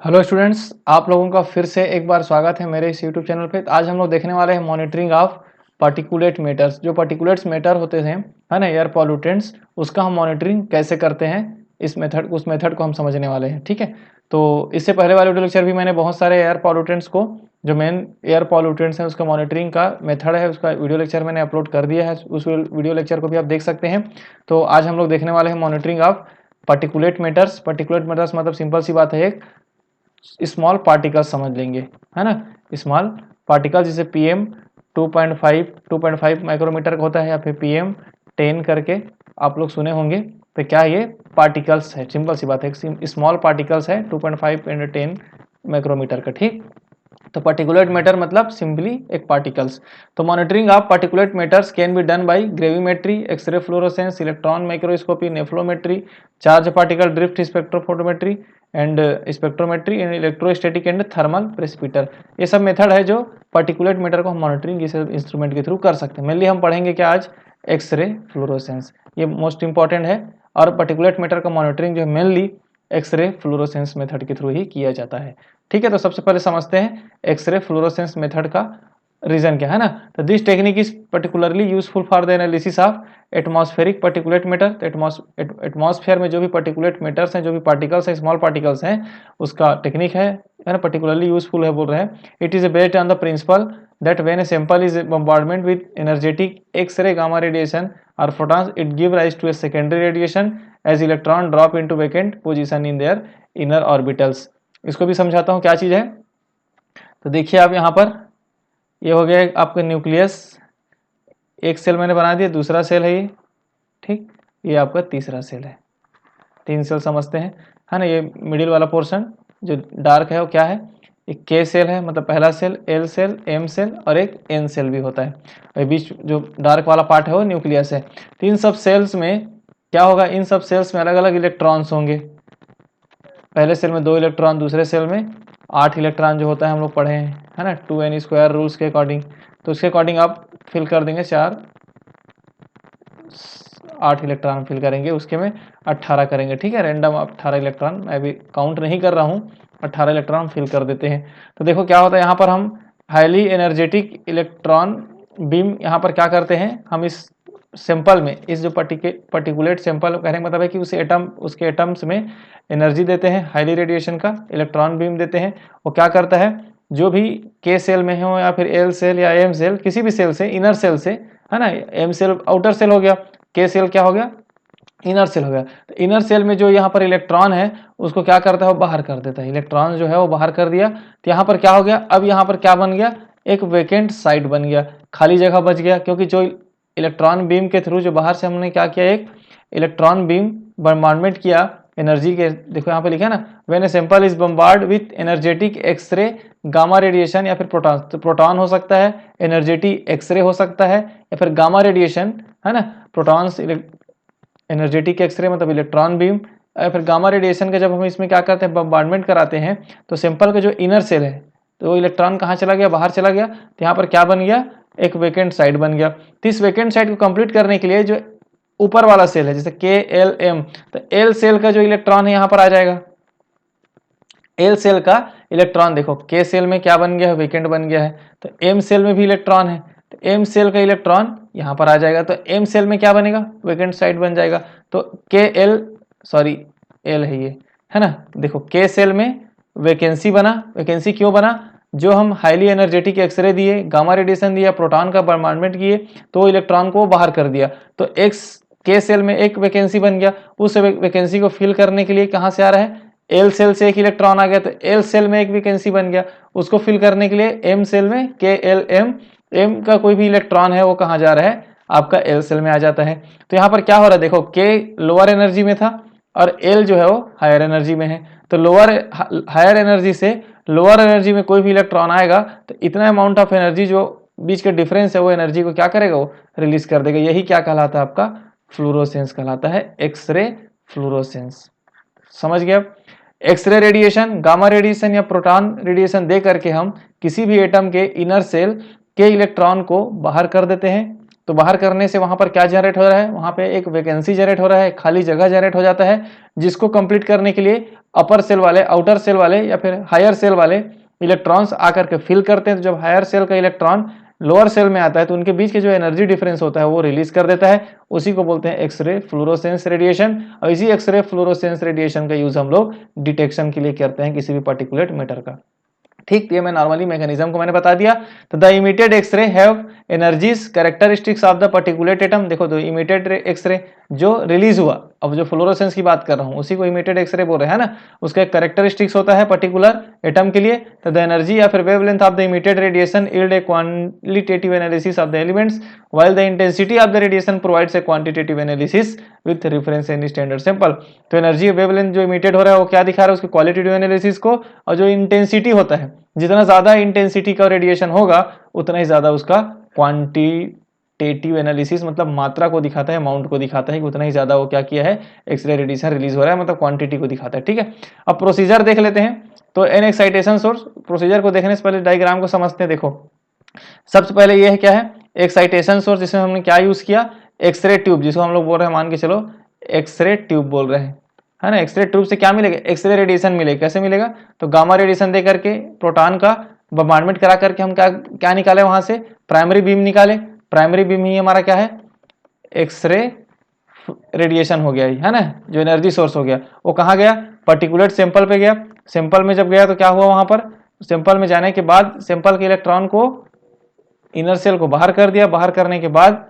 Hello students, आप लोगों का फिर से एक बार स्वागत है मेरे इस यूट्यूब चैनल पे। आज हम लोग देखने वाले हैं मॉनिटरिंग ऑफ पार्टिकुलेट मैटर्स। जो पार्टिकुलेट्स मैटर होते हैं, है ना, एयर पॉल्यूटेंट्स, उसका हम मॉनिटरिंग कैसे करते हैं, उस मेथड को हम समझने वाले हैं। ठीक है, तो इससे पहले वाले वीडियो लेक्चर भी मैंने बहुत सारे एयर पॉल्यूटेंट्स को, जो मेन एयर पॉल्यूटेंट्स हैं उसका मॉनिटरिंग का मेथड है, उसका वीडियो लेक्चर मैंने अपलोड कर दिया है। उस वीडियो लेक्चर को भी आप देख सकते हैं। तो आज हम लोग देखने वाले हैं monitoring of particulate matters. Particulate matters मतलब सिंपल सी बात है, एक स्मॉल पार्टिकल्स समझ लेंगे, है ना। स्मॉल पार्टिकल जैसे पीएम 2.5 माइक्रोमीटर का होता है, या फिर पीएम 10 करके आप लोग सुने होंगे। तो क्या ये पार्टिकल्स है, सिंपल सी बात है, स्मॉल पार्टिकल्स है 2.5 एंड 10 माइक्रोमीटर का। ठीक, तो पार्टिकुलेट मैटर मतलब सिंपली एक पार्टिकल्स। तो monitoring of particulate matters can be done by gravimetry, X ray fluorescence, electron microscopy, nephelometry, charge particle drift spectrophotometry and spectrometry and electrostatic and thermal precipitator. ये सब method है जो पार्टिकुलेट मैटर को हम monitoring इस instrument के through कर सकते हैं। मेनली हम पढ़ेंगे क्या आज, एक्सरे फ्लोरोसेंस, ये मोस्ट इंपॉर्टेंट है। और पार्टिकुलेट मैटर का मॉनिटरिंग जो है मेनली एक्सरे फ्लोरोसेंस मेथड के थ्रू ही किया जाता है। ठीक है, तो सबसे पहले समझते हैं एक्सरे फ्लोरोसेंस मेथड का रीजन क्या है ना। तो this technique is particularly useful for the analysis of atmospheric particulate matter. तो एटमॉस्फेयर में जो भी पार्टिकुलेट मैटर्स हैं, जो भी पार्टिकल्स हैं, स्मॉल पार्टिकल्स हैं, उसका टेक्निक है ना, पर्टिकुलरली यूजफुल है बोल रहे हैं। It is based on the principle that when a sample is bombardment with energetic X-ray gamma radiation or photons, it give rise to a secondary radiation as electron drop into vacant position in their inner orbitals। इसको भी समझाता हूँ क्या चीज़ है। तो देखिए आप यहाँ पर, ये हो गया आपका न्यूक्लियस, एक सेल मैंने बना दिया, दूसरा सेल है ये, ठीक, ये आपका तीसरा सेल है। तीन सेल समझते हैं, है ना। ये मिडिल वाला पोर्शन जो डार्क है वो क्या है, एक के सेल है, मतलब पहला cell, L cell, M cell और एक एन सेल भी होता है। और बीच जो डार्क वाला पार्ट है वो न्यूक्लियस है। तो इन सब सेल्स में क्या होगा, इन सब सेल्स में अलग अलग इलेक्ट्रॉन्स होंगे। पहले सेल में 2 इलेक्ट्रॉन, दूसरे सेल में 8 इलेक्ट्रॉन जो होता है हम लोग पढ़े हैं, है ना, 2n² रूल्स के अकॉर्डिंग। तो उसके अकॉर्डिंग आप फिल कर देंगे 8 इलेक्ट्रॉन फिल करेंगे, उसके में 18 करेंगे। ठीक है, रैंडम 18 इलेक्ट्रॉन, मैं अभी काउंट नहीं कर रहा हूँ, 18 इलेक्ट्रॉन फिल कर देते हैं। तो देखो क्या होता है, यहाँ पर हम हाईली एनर्जेटिक इलेक्ट्रॉन बीम यहाँ पर क्या करते हैं, हम इस सैंपल में, इस जो पर्टिकुलेट सैंपल कहने का मतलब है कि उस एटम, उसके एटम्स में एनर्जी देते हैं, हाईली रेडिएशन का इलेक्ट्रॉन बीम देते हैं। वो क्या करता है, जो भी के सेल में हो या फिर एल सेल या एम सेल, किसी भी सेल से, इनर सेल से, है ना, एम सेल आउटर सेल हो गया, के सेल क्या हो गया, इनर सेल हो गया। तो इनर सेल में जो यहाँ पर इलेक्ट्रॉन है उसको क्या करता है, वो बाहर कर देता है। इलेक्ट्रॉन जो है वो बाहर कर दिया, तो यहाँ पर क्या हो गया, अब यहाँ पर क्या बन गया, एक वेकेंट साइड बन गया, खाली जगह बच गया। क्योंकि जो इलेक्ट्रॉन बीम के थ्रू जो बाहर से हमने क्या किया, एक इलेक्ट्रॉन बीम बम्बार्डमेंट किया एनर्जी के, देखो यहाँ पे लिखा है ना, when a sample is bombard with energetic x ray gamma radiation, या फिर प्रोटॉन, तो प्रोटॉन हो सकता है, एनर्जेटिक एक्सरे हो सकता है, या फिर गामा रेडिएशन, है ना। प्रोटॉन्स, एनर्जेटिक एक्सरे मतलब इलेक्ट्रॉन बीम, या फिर गामा रेडिएशन का जब हम इसमें क्या करते हैं, बम्बार्डमेंट कराते हैं, तो सैंपल का जो इनर सेल है, तो वो इलेक्ट्रॉन कहाँ चला गया, बाहर चला गया। तो यहाँ पर क्या बन गया, एक वेकेंट साइड बन गया। तो इस वेकेंट साइड को कंप्लीट करने के लिए जो ऊपर वाला सेल है, जैसे के एल एम, तो एल सेल का जो इलेक्ट्रॉन है यहाँ पर आ जाएगा। एल सेल का इलेक्ट्रॉन देखो, के सेल में क्या बन गया है, वेकेंट बन गया है। तो एम सेल में भी इलेक्ट्रॉन है, तो एम सेल का इलेक्ट्रॉन यहाँ पर आ जाएगा। तो एम सेल में क्या बनेगा, वेकेंट साइड बन जाएगा। तो के एल, सॉरी एल है ये, है ना। देखो के सेल में वैकेंसी बना, वैकेंसी क्यों बना, जो हम हाईली एनर्जेटिक एक्सरे दिए, गामा रेडिएशन दिया, प्रोटॉन का बम्बार्डमेंट किए, तो इलेक्ट्रॉन को बाहर कर दिया। तो एक्स के सेल में एक वैकेंसी बन गया। उस वैकेंसी को फिल करने के लिए कहाँ से आ रहा है, एल सेल से एक इलेक्ट्रॉन आ गया, तो एल सेल में एक वैकेंसी बन गया। उसको फिल करने के लिए एम सेल में के एल एम, एम का कोई भी इलेक्ट्रॉन है वो कहाँ जा रहा है, आपका एल सेल में आ जाता है। तो यहाँ पर क्या हो रहा है, देखो के लोअर एनर्जी में था और एल जो है वो हायर एनर्जी में है। तो लोअर हायर एनर्जी से लोअर एनर्जी में कोई भी इलेक्ट्रॉन आएगा तो इतना अमाउंट ऑफ एनर्जी जो बीच का डिफरेंस है वो एनर्जी को क्या करेगा, वो रिलीज कर देगा। यही क्या कहलाता है, आपका फ्लोरोसेंस कहलाता है, एक्सरे फ्लोरोसेंस। समझ गया। एक्सरे रेडिएशन, गामा रेडिएशन या प्रोटॉन रेडिएशन दे करके हम किसी भी एटम के इनर सेल के इलेक्ट्रॉन को बाहर कर देते हैं। तो बाहर करने से वहां पर क्या जनरेट हो रहा है, वहां पे एक वैकेंसी जनरेट हो रहा है, खाली जगह जनरेट हो जाता है, जिसको कंप्लीट करने के लिए अपर सेल वाले, आउटर सेल वाले या फिर हायर सेल वाले इलेक्ट्रॉन्स आकर के फिल करते हैं। तो जब हायर सेल का इलेक्ट्रॉन लोअर सेल में आता है तो उनके बीच के जो एनर्जी डिफरेंस होता है वो रिलीज कर देता है, उसी को बोलते हैं एक्सरे फ्लोरोसेंस रेडिएशन। और इसी एक्सरे फ्लोरोसेंस रेडिएशन का यूज हम लोग डिटेक्शन के लिए करते हैं किसी भी पर्टिकुलर मैटर का। ठीक, ये मैं नॉर्मली मैकेनिज्म को मैंने बता दिया। तो the emitted x ray have energies characteristics of the particulate atom. देखो तो इमिटेड एक्सरे जो रिलीज हुआ, अब जो फ्लोरोसेंस की बात कर रहा हूं उसी को इमिटेड एक्सरे बोल रहे हैं ना, उसका एक कैरेक्टरिस्टिक्स होता है पर्टिकुलर एटम के लिए। तो द एनर्जी या फिर wavelength of the emitted radiation yield A quantitative analysis of the elements while the intensity of the radiation provides a quantitative analysis with reference in standard sample. तो energy wavelength जो emitted हो रहा है वो क्या दिखा रहा है, उसके क्वालिटेटिव एनालिसिस को, और जो इंटेंसिटी होता है, जितना ज्यादा इंटेंसिटी का रेडिएशन होगा उतना ही ज्यादा उसका क्वांटिटेटिव एनालिसिस, मतलब मात्रा को दिखाता है, अमाउंट को दिखाता है कि उतना ही ज्यादा वो क्या किया है, एक्सरे रेडिएशन रिलीज हो रहा है, मतलब क्वांटिटी को दिखाता है। ठीक है, अब प्रोसीजर देख लेते हैं। तो एन एक्साइटेशन सोर्स, प्रोसीजर को देखने से पहले डायग्राम को समझते हैं। देखो सबसे पहले ये है क्या है, एक्साइटेशन सोर्स, जिसमें हमने क्या यूज किया, एक्सरे ट्यूब, जिसको हम लोग बोल रहे हैं, मान के चलो एक्सरे ट्यूब बोल रहे हैं, है ना। एक्सरे ट्यूब से क्या मिलेगा, एक्सरे रेडिएशन मिलेगा। कैसे मिलेगा, तो गामा रेडिएशन दे करके प्रोटॉन का बॉम्बार्डमेंट करा करके हम क्या क्या निकाले वहां से, प्राइमरी बीम निकाले। प्राइमरी बीम ही हमारा क्या है, एक्सरे रेडिएशन हो गया, है ना, जो एनर्जी सोर्स हो गया। वो कहाँ गया, पर्टिकुलर सैंपल पे गया। सैंपल में जब गया तो क्या हुआ, वहां पर सैंपल में जाने के बाद सैंपल के इलेक्ट्रॉन को इनर सेल को बाहर कर दिया। बाहर करने के बाद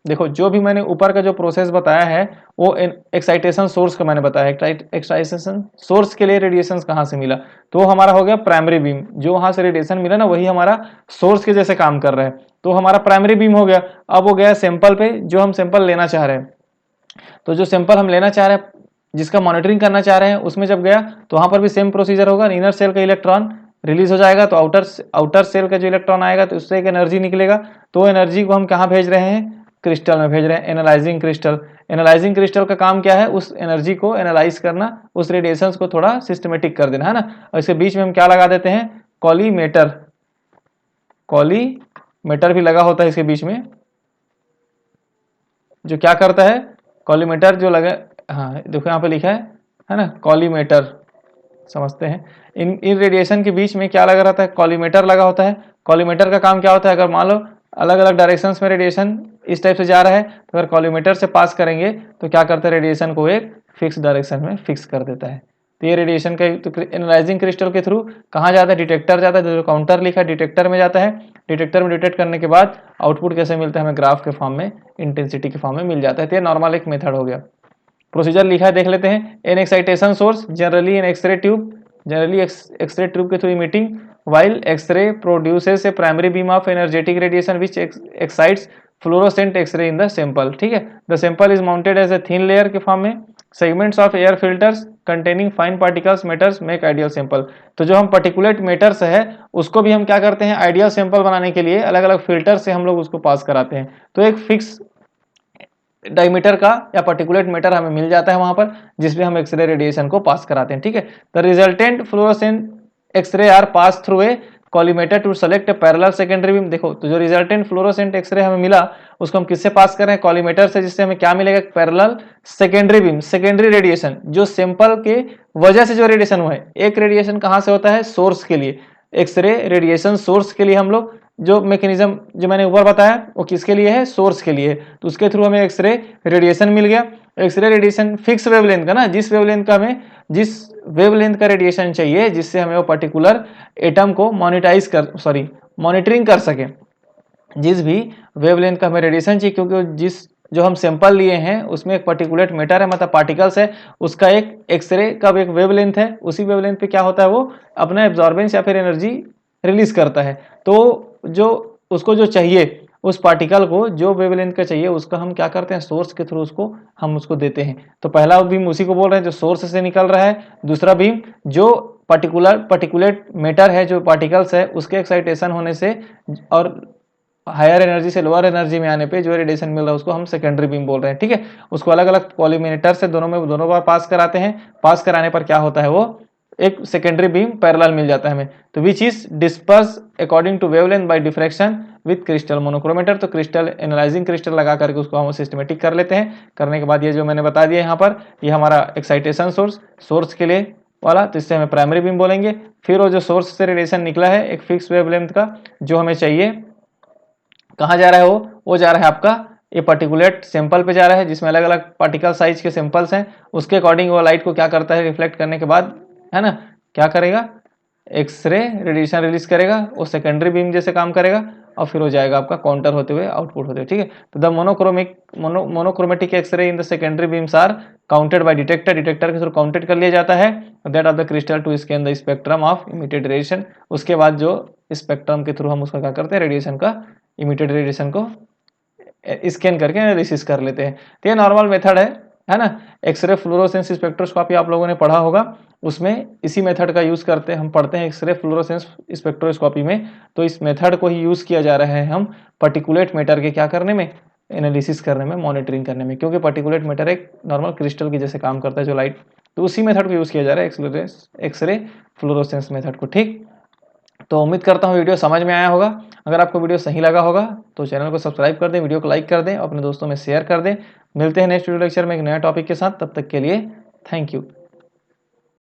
देखो जो भी मैंने ऊपर का जो प्रोसेस बताया है वो एक्साइटेशन सोर्स का मैंने बताया। एक्साइटेशन सोर्स के लिए रेडिएशन कहाँ से मिला, तो हमारा हो गया प्राइमरी बीम। जो वहां से रेडिएशन मिला ना वही हमारा सोर्स के जैसे काम कर रहा है, तो हमारा प्राइमरी बीम हो गया। अब वो गया सैंपल पे, जो हम सैंपल लेना चाह रहे हैं। तो जो सैंपल हम लेना चाह रहे हैं, जिसका मॉनिटरिंग करना चाह रहे हैं, उसमें जब गया तो वहां पर भी सेम प्रोसीजर होगा। इनर सेल का इलेक्ट्रॉन रिलीज हो जाएगा, तो आउटर सेल का जो इलेक्ट्रॉन आएगा तो उससे एक एनर्जी निकलेगा। तो एनर्जी को हम कहाँ भेज रहे हैं, क्रिस्टल में भेज रहे हैं, एनालाइजिंग क्रिस्टल। एनालाइजिंग क्रिस्टल का काम क्या है, उस एनर्जी को एनालाइज करना, उस रेडिएशन को थोड़ा सिस्टमेटिक कर देना, है ना। और इसके बीच में हम क्या लगा देते हैं, कॉलीमेटर। कॉलीमेटर भी लगा होता है इसके बीच में, जो क्या करता है, कॉलीमेटर जो लगा, हाँ देखो यहाँ पे लिखा है ना, कॉलीमेटर। समझते हैं, इन रेडिएशन के बीच में क्या लगा रहता है, कॉलीमेटर लगा होता है। कॉलीमेटर का काम क्या होता है, अगर मान लो अलग अलग डायरेक्शंस में रेडिएशन इस टाइप से जा रहा है, तो अगर कॉलीमेटर से पास करेंगे तो क्या करता है, रेडिएशन को एक फिक्स डायरेक्शन में फिक्स कर देता है। तो ये रेडिएशन का तो एनालाइजिंग क्रिस्टल के थ्रू कहाँ जाता है, डिटेक्टर जाता है। जो काउंटर लिखा है डिटेक्टर में जाता है। डिटेक्टर में डिटेक्ट करने के बाद आउटपुट कैसे मिलता है, हमें ग्राफ के फॉर्म में, इंटेंसिटी के फॉर्म में मिल जाता है। तो ये नॉर्मल एक मेथड हो गया। प्रोसीजर लिखा है, देख लेते हैं। An excitation source generally in X ray tube, generally X ray tube के through emitting while X-ray produces a primary beam of energetic radiation which excites fluorescent X-ray in the sample। ठीक है, the sample is mounted as a thin layer के form में। segments of air filters containing fine particles matters make ideal sample। तो जो हम particulate matters है उसको भी हम क्या करते हैं, आइडियल सैंपल बनाने के लिए अलग अलग फिल्टर से हम लोग उसको पास कराते हैं। तो एक फिक्स डायमीटर का या पर्टिकुलेट मीटर हमें मिल जाता है वहां पर, जिसमें हम एक्सरे रेडिएशन को पास कराते हैं। ठीक है, the resultant fluorescent x ray are pass through a collimator to select parallel secondary beam. देखो तो जो रिजल्टेंट फ्लोरोसेंट एक्सरे हमें मिला उसको हम किससे पास कर रहे हैं, कॉलीमेटर से, जिससे हमें क्या मिलेगा, parallel secondary beam, secondary radiation, जो सैंपल के वजह से जो रेडिएशन हुआ है। एक रेडिएशन कहाँ से होता है, सोर्स के लिए, एक्सरे रेडिएशन सोर्स के लिए हम लोग जो मैकेनिज्म जो मैंने ऊपर बताया वो किसके लिए है, सोर्स के लिए। तो उसके थ्रू हमें एक्सरे रेडिएशन मिल गया। एक्सरे रेडिएशन फिक्स वेवलेंथ का ना, जिस वेवलेंथ का हमें, जिस वेवलेंथ का रेडिएशन चाहिए जिससे हमें वो पर्टिकुलर एटम को मॉनिटरिंग कर सके। जिस भी वेवलेंथ का हमें रेडिएशन चाहिए, क्योंकि जिस जो हम सैंपल लिए हैं उसमें एक पर्टिकुलर मैटर है, मतलब पार्टिकल्स है, उसका एक एक्सरे का एक वेवलेंथ है। उसी वेवलेंथ पे क्या होता है, वो अपना एब्जॉर्बेंस या फिर एनर्जी रिलीज करता है। तो जो उसको जो चाहिए, उस पार्टिकल को जो वेवलेंथ का चाहिए उसका हम क्या करते हैं, सोर्स के थ्रू उसको हम उसको देते हैं। तो पहला बीम उसी को बोल रहे हैं जो सोर्स से निकल रहा है। दूसरा बीम जो पर्टिकुलेट मैटर है, जो पार्टिकल्स है, उसके एक्साइटेशन होने से और हायर एनर्जी से लोअर एनर्जी में आने पे जो रेडिएशन मिल रहा है उसको हम सेकेंडरी बीम बोल रहे हैं। ठीक है, उसको अलग अलग कॉलीमिनेटर से दोनों बार पास कराते हैं। पास कराने पर क्या होता है, वो एक सेकेंडरी बीम पैरेलल मिल जाता है हमें। तो which is disperse according to wavelength by diffraction with crystal monochromator. तो क्रिस्टल एनालाइजिंग क्रिस्टल लगा करके उसको हम सिस्टमेटिक कर लेते हैं। करने के बाद ये जो मैंने बता दिया यहाँ पर, ये हमारा एक्साइटेशन सोर्स के लिए वाला, तो इससे हमें प्राइमरी बीम बोलेंगे। फिर वो जो सोर्स से रेडिएशन निकला है एक फिक्स वेवलेंथ का, जो हमें चाहिए, कहाँ जा रहा है वो जा रहा है आपका ये पर्टिकुलेट सैंपल पे जा रहा है, जिसमें अलग अलग पार्टिकल साइज के सैंपल्स हैं। उसके अकॉर्डिंग वो लाइट को क्या करता है, रिफ्लेक्ट करने के बाद, है ना, क्या करेगा, एक्सरे रेडिएशन रिलीज करेगा, वो सेकेंडरी बीम जैसे काम करेगा, और फिर हो जाएगा आपका काउंटर होते हुए आउटपुट होते हुए। ठीक है, तो the monochromatic x ray in the secondary beams are counted by detector के थ्रू काउंटेड कर लिया जाता है that of the crystal to scan the spectrum of emitted radiation. उसके बाद जो स्पेक्ट्रम के थ्रू हम उसका क्या करते हैं, रेडिएशन का, इमिटेड रेडिएशन को स्कैन करके एनालिसिस कर लेते हैं। तो ये नॉर्मल मेथड है ना। एक्सरे फ्लोरोसेंस स्पेक्ट्रोस्कोपी आप लोगों ने पढ़ा होगा, उसमें इसी मेथड का यूज करते हैं, हम पढ़ते हैं एक्सरे फ्लोरोसेंस स्पेक्ट्रोस्कोपी में। तो इस मेथड को ही यूज किया जा रहा है हम पर्टिकुलेट मैटर के क्या करने में, एनालिसिस करने में, मॉनिटरिंग करने में, क्योंकि पर्टिकुलेट मैटर एक नॉर्मल क्रिस्टल की जैसे काम करता है जो लाइट, तो उसी मेथड को यूज किया जा रहा है एक्सरे फ्लोरोसेंस मेथड को। ठीक, तो उम्मीद करता हूँ वीडियो समझ में आया होगा। अगर आपको वीडियो सही लगा होगा तो चैनल को सब्सक्राइब कर दें, वीडियो को लाइक कर दें, अपने दोस्तों में शेयर कर दें। मिलते हैं नेक्स्ट वीडियो लेक्चर में एक नया टॉपिक के साथ, तब तक के लिए थैंक यू।